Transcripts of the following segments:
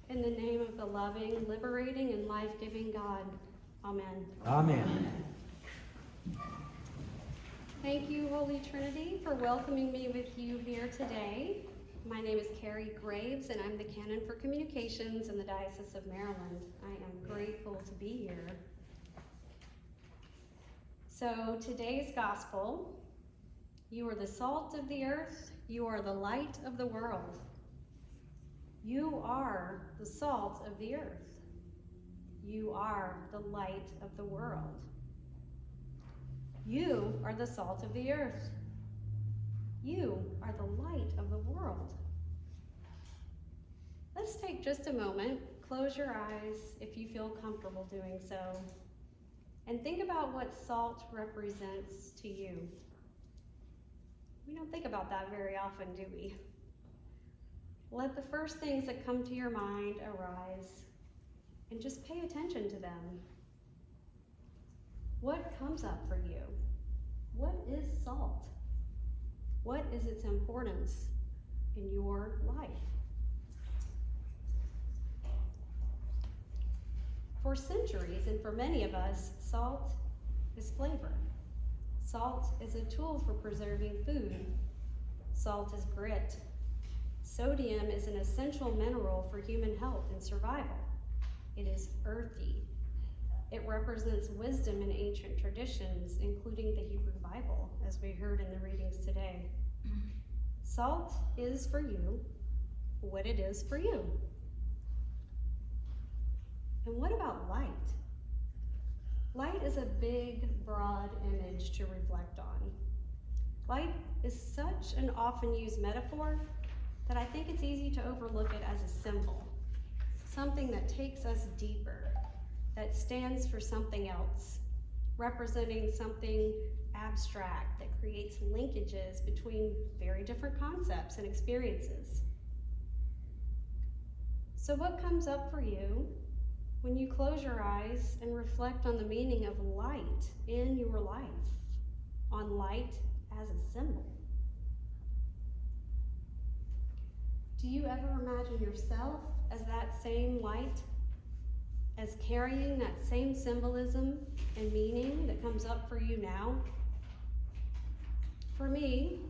In the name of the loving, liberating, and life-giving God. Amen. Amen. Thank you, Holy Trinity, for welcoming me with you here today. My name is Carrie Graves, and I'm the Canon for Communications in the Diocese of Maryland. I am grateful to be here. So today's gospel, you are the salt of the earth, you are the light of the world. You are the salt of the earth. You are the light of the world. You are the salt of the earth. You are the light of the world. Let's take just a moment, close your eyes if you feel comfortable doing so, and think about what salt represents to you. We don't think about that very often, do we? Let the first things that come to your mind arise and just pay attention to them. What comes up for you? What is salt? What is its importance in your life? For centuries, and for many of us, salt is flavor. Salt is a tool for preserving food. Salt is grit. Sodium is an essential mineral for human health and survival. It is earthy. It represents wisdom in ancient traditions, including the Hebrew Bible, as we heard in the readings today. Salt is for you what it is for you. And what about light? Light is a big, broad image to reflect on. Light is such an often used metaphor that I think it's easy to overlook it as a symbol, something that takes us deeper, that stands for something else, representing something abstract that creates linkages between very different concepts and experiences. So what comes up for you when you close your eyes and reflect on the meaning of light in your life, on light as a symbol? Do you ever imagine yourself as that same light, as carrying that same symbolism and meaning that comes up for you now? For me,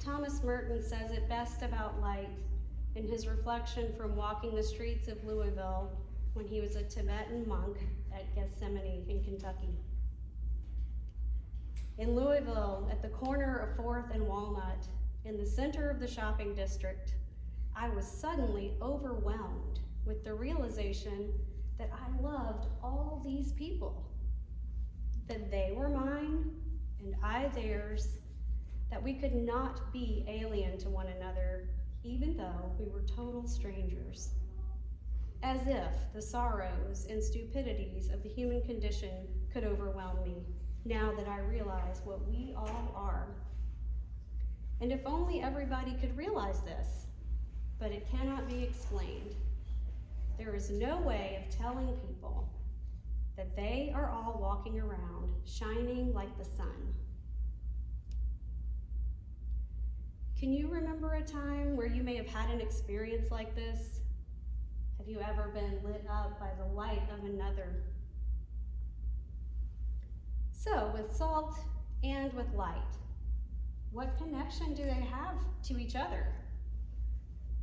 Thomas Merton says it best about light in his reflection from walking the streets of Louisville when he was a Tibetan monk at Gethsemane in Kentucky. In Louisville, at the corner of 4th and Walnut, in the center of the shopping district, I was suddenly overwhelmed with the realization that I loved all these people, that they were mine and I theirs, that we could not be alien to one another, even though we were total strangers. As if the sorrows and stupidities of the human condition could overwhelm me, now that I realize what we all are. And if only everybody could realize this, but it cannot be explained. There is no way of telling people that they are all walking around shining like the sun. Can you remember a time where you may have had an experience like this? Have you ever been lit up by the light of another? So, with salt and with light, what connection do they have to each other?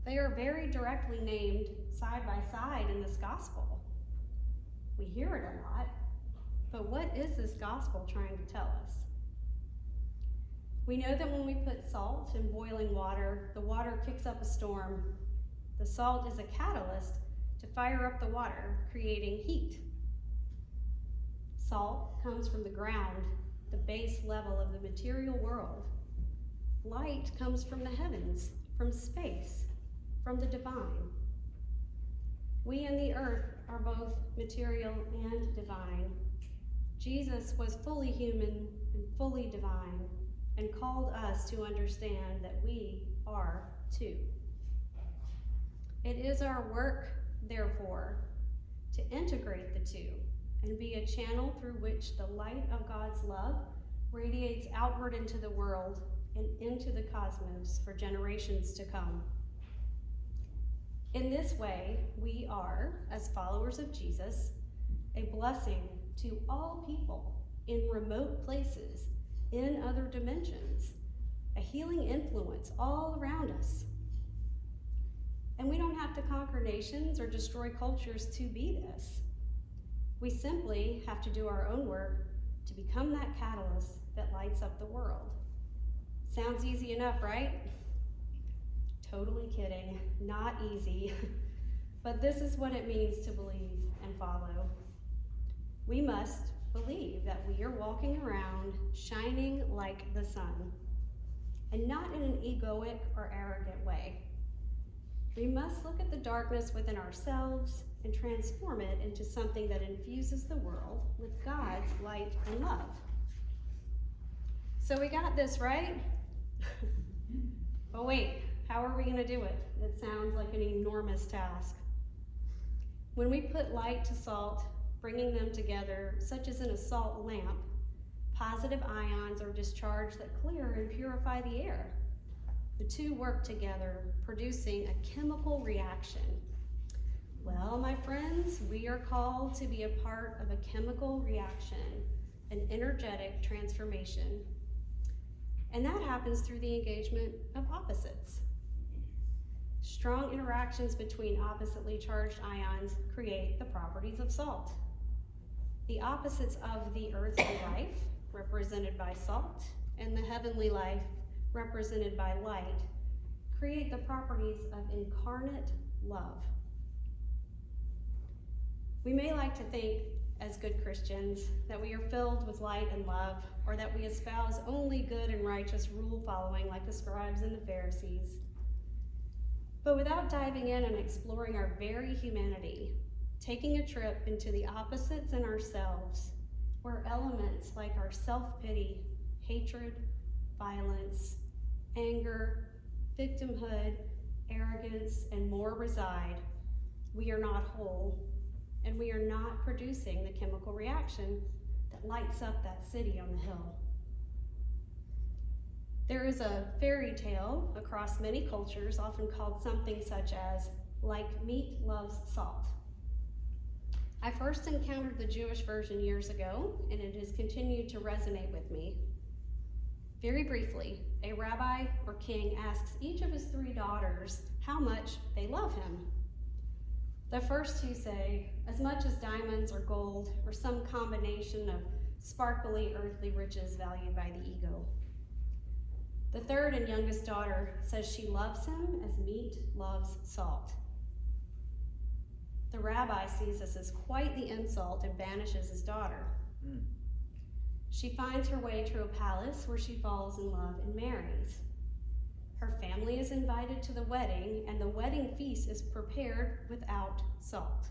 They are very directly named side by side in this gospel. We hear it a lot, but what is this gospel trying to tell us? We know that when we put salt in boiling water, the water kicks up a storm. The salt is a catalyst to fire up the water, creating heat. Salt comes from the ground, the base level of the material world. Light comes from the heavens, from space, from the divine. We in the earth are both material and divine. Jesus was fully human and fully divine, and called us to understand that we are too. It is our work, therefore, to integrate the two and be a channel through which the light of God's love radiates outward into the world and into the cosmos for generations to come. In this way, we are, as followers of Jesus, a blessing to all people in remote places, in other dimensions, a healing influence all around us. And we don't have to conquer nations or destroy cultures to be this. We simply have to do our own work to become that catalyst that lights up the world. Sounds easy enough, right? Totally kidding, not easy. But this is what it means to believe and follow. We must believe that we are walking around shining like the sun, and not in an egoic or arrogant way. We must look at the darkness within ourselves and transform it into something that infuses the world with God's light and love. So we got this, right? But wait, how are we going to do it? It sounds like an enormous task. When we put light to salt, bringing them together, such as in a salt lamp, positive ions are discharged that clear and purify the air. The two work together, producing a chemical reaction. Well, my friends, we are called to be a part of a chemical reaction, an energetic transformation. And that happens through the engagement of opposites. Strong interactions between oppositely charged ions create the properties of salt. The opposites of the earthly life, represented by salt, and the heavenly life, represented by light, create the properties of incarnate love. We may like to think, as good Christians, that we are filled with light and love, or that we espouse only good and righteous rule following like the scribes and the Pharisees. But without diving in and exploring our very humanity, taking a trip into the opposites in ourselves, where elements like our self-pity, hatred, violence, anger, victimhood, arrogance, and more reside, we are not whole, and we are not producing the chemical reaction that lights up that city on the hill. There is a fairy tale across many cultures, often called something such as, like meat loves salt. I first encountered the Jewish version years ago, and it has continued to resonate with me. Very briefly, a rabbi or king asks each of his 3 daughters how much they love him. The first 2 say, as much as diamonds or gold, or some combination of sparkly earthly riches valued by the ego. The third and youngest daughter says she loves him as meat loves salt. The rabbi sees this as quite the insult and banishes his daughter. She finds her way to a palace where she falls in love and marries. Her family is invited to the wedding, and the wedding feast is prepared without salt.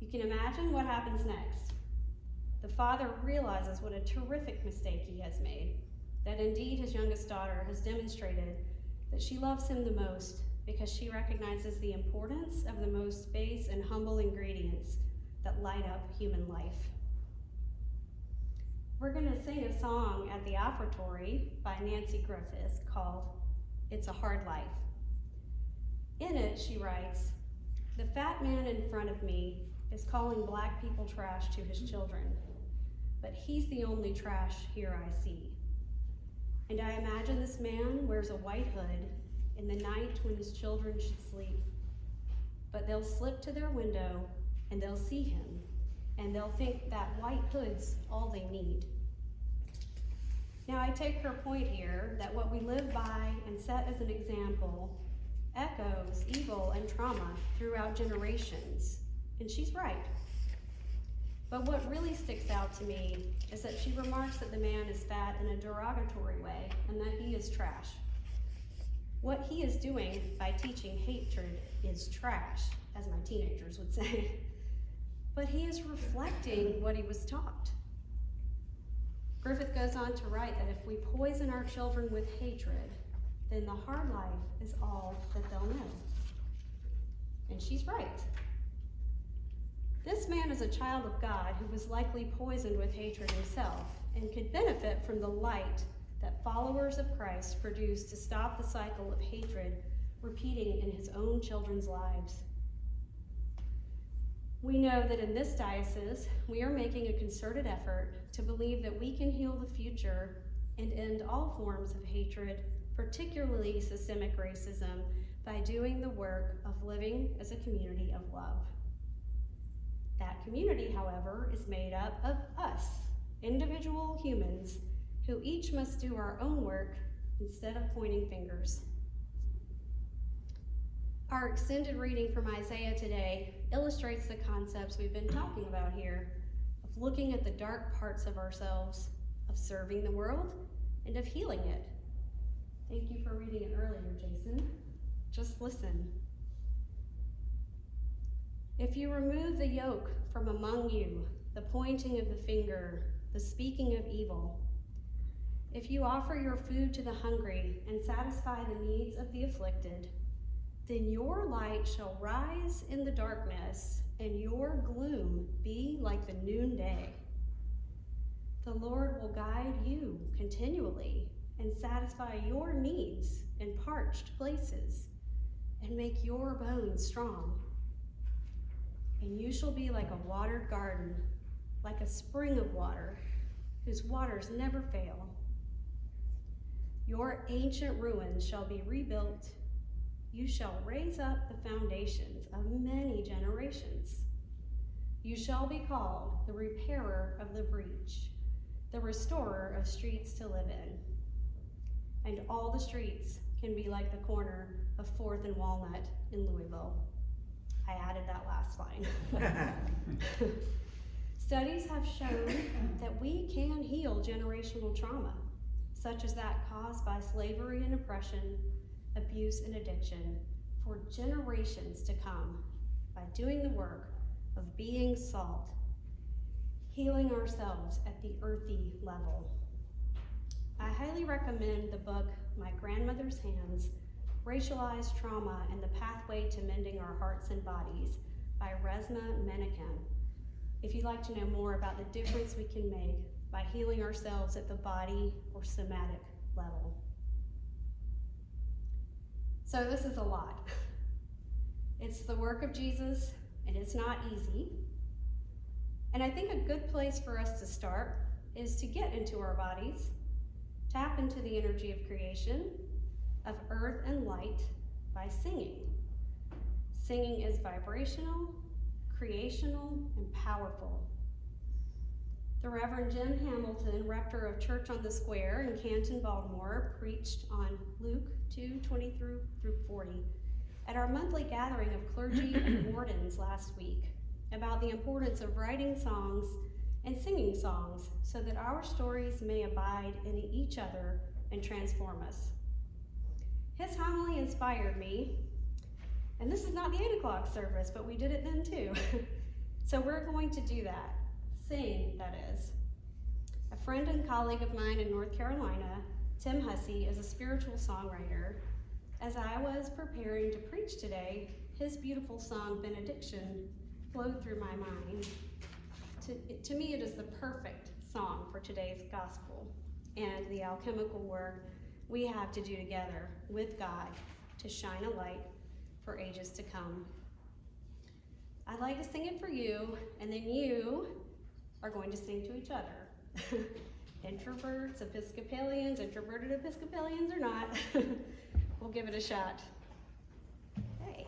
You can imagine what happens next. The father realizes what a terrific mistake he has made, that indeed his youngest daughter has demonstrated that she loves him the most because she recognizes the importance of the most base and humble ingredients that light up human life. We're going to sing a song at the offertory by Nancy Griffith called It's a Hard Life. In it, she writes, "The fat man in front of me is calling black people trash to his children, but he's the only trash here I see. And I imagine this man wears a white hood in the night when his children should sleep. But they'll slip to their window and they'll see him, and they'll think that white hood's all they need." Now I take her point here that what we live by and set as an example echoes evil and trauma throughout generations, and she's right. But what really sticks out to me is that she remarks that the man is fat in a derogatory way and that he is trash. What he is doing by teaching hatred is trash, as my teenagers would say. But he is reflecting what he was taught. Griffith goes on to write that if we poison our children with hatred, then the hard life is all that they'll know. And she's right. This man is a child of God who was likely poisoned with hatred himself and could benefit from the light that followers of Christ produce to stop the cycle of hatred repeating in his own children's lives. We know that in this diocese, we are making a concerted effort to believe that we can heal the future and end all forms of hatred, particularly systemic racism, by doing the work of living as a community of love. That community, however, is made up of us, individual humans, who each must do our own work instead of pointing fingers. Our extended reading from Isaiah today illustrates the concepts we've been talking about here, of looking at the dark parts of ourselves, of serving the world, and of healing it. Thank you for reading it earlier, Jason. Just listen. If you remove the yoke from among you, the pointing of the finger, the speaking of evil, if you offer your food to the hungry and satisfy the needs of the afflicted, then your light shall rise in the darkness, and your gloom be like the noonday. The Lord will guide you continually and satisfy your needs in parched places and make your bones strong. And you shall be like a watered garden, like a spring of water, whose waters never fail. Your ancient ruins shall be rebuilt. You shall raise up the foundations of many generations. You shall be called the repairer of the breach, the restorer of streets to live in. And all the streets can be like the corner of 4th and Walnut in Louisville. I added that last line. Studies have shown that we can heal generational trauma, such as that caused by slavery and oppression, abuse and addiction, for generations to come by doing the work of being salt, healing ourselves at the earthy level. I highly recommend the book, My Grandmother's Hands, Racialized Trauma and the Pathway to Mending Our Hearts and Bodies by Resma Menakem, if you'd like to know more about the difference we can make by healing ourselves at the body or somatic level. So this is a lot. It's the work of Jesus, and it's not easy. And I think a good place for us to start is to get into our bodies, tap into the energy of creation, of earth and light by singing. Singing is vibrational, creational, and powerful. The Reverend Jim Hamilton, rector of Church on the Square in Canton, Baltimore, preached on Luke 2:20 through 40 at our monthly gathering of clergy and wardens last week about the importance of writing songs and singing songs so that our stories may abide in each other and transform us. His homily inspired me, and this is not the 8 o'clock service, but we did it then too. So we're going to do that. Sing, that is. A friend and colleague of mine in North Carolina, Tim Hussey, is a spiritual songwriter. As I was preparing to preach today, his beautiful song, Benediction, flowed through my mind. To me, it is the perfect song for today's gospel and the alchemical work we have to do together with God to shine a light for ages to come. I'd like to sing it for you, and then you are going to sing to each other. Introverts, Episcopalians, introverted Episcopalians or not, we'll give it a shot. Okay.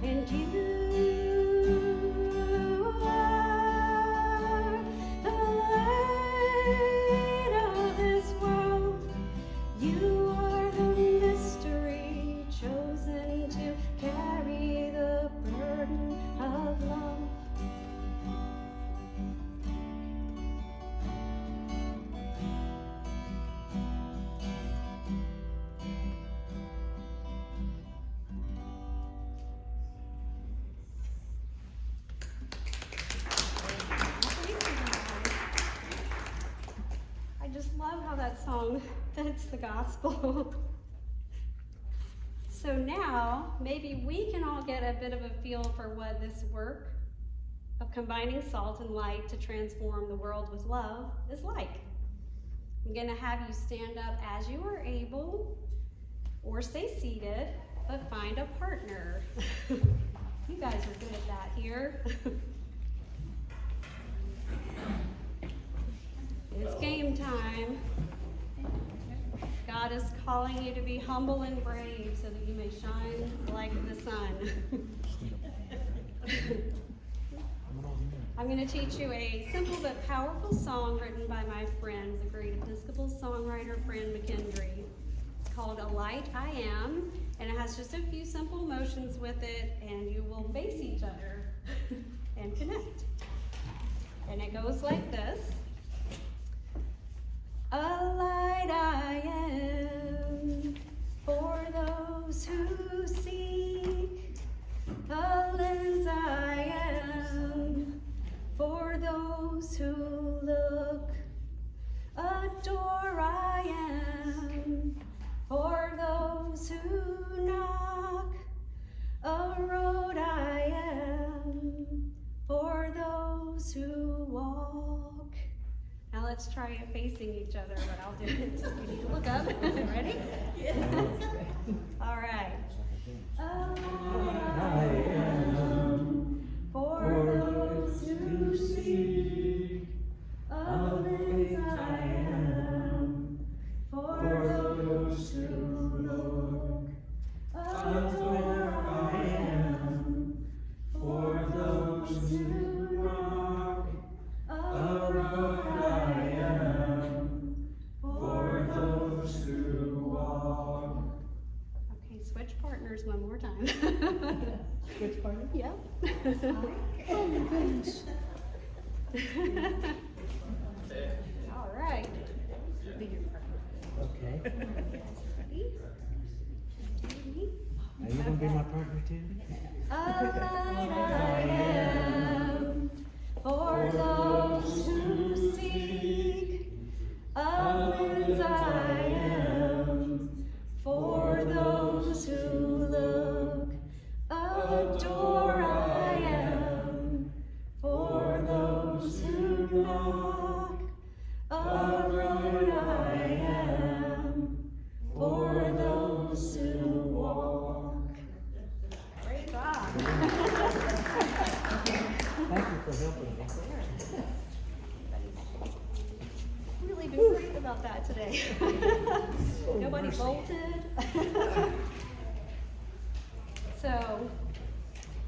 and you are the light of this world. You are the mystery chosen to carry the burden of love. I just love how that song fits the gospel. So now, maybe we can all get a bit of a feel for what this work of combining salt and light to transform the world with love is like. I'm going to have you stand up as you are able, or stay seated, but find a partner. You guys are good at that here. It's game time. God is calling you to be humble and brave so that you may shine like the sun. I'm going to teach you a simple but powerful song written by my friend, the great Episcopal songwriter friend McKendry. It's called A Light I Am, and it has just a few simple motions with it, and you will face each other and connect. And it goes like this. A light I am for those who seek, a lens I am for those who look, a door I am for those who knock, a road I am for those who walk. Now let's try it facing each other, but I'll do it. You need to look up. Ready? Yeah. All right. I am for those who seek, a lens I am for those who look, a door I am for those who knock, a road I am for those who walk. Okay, switch partners one more time. Switch partner? Yep. Oh my goodness. All right. Okay. Ready? Are you gonna be my partner too? A light I am for those who seek, a lens I am for those who look, a door I am for those who knock, a road I am for those who walk. Great job. Thank you for helping me. Really been great about that today. Nobody mercy. bolted. So,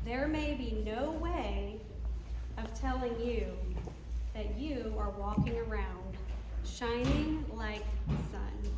there may be no way of telling you that you are walking around shining like the sun.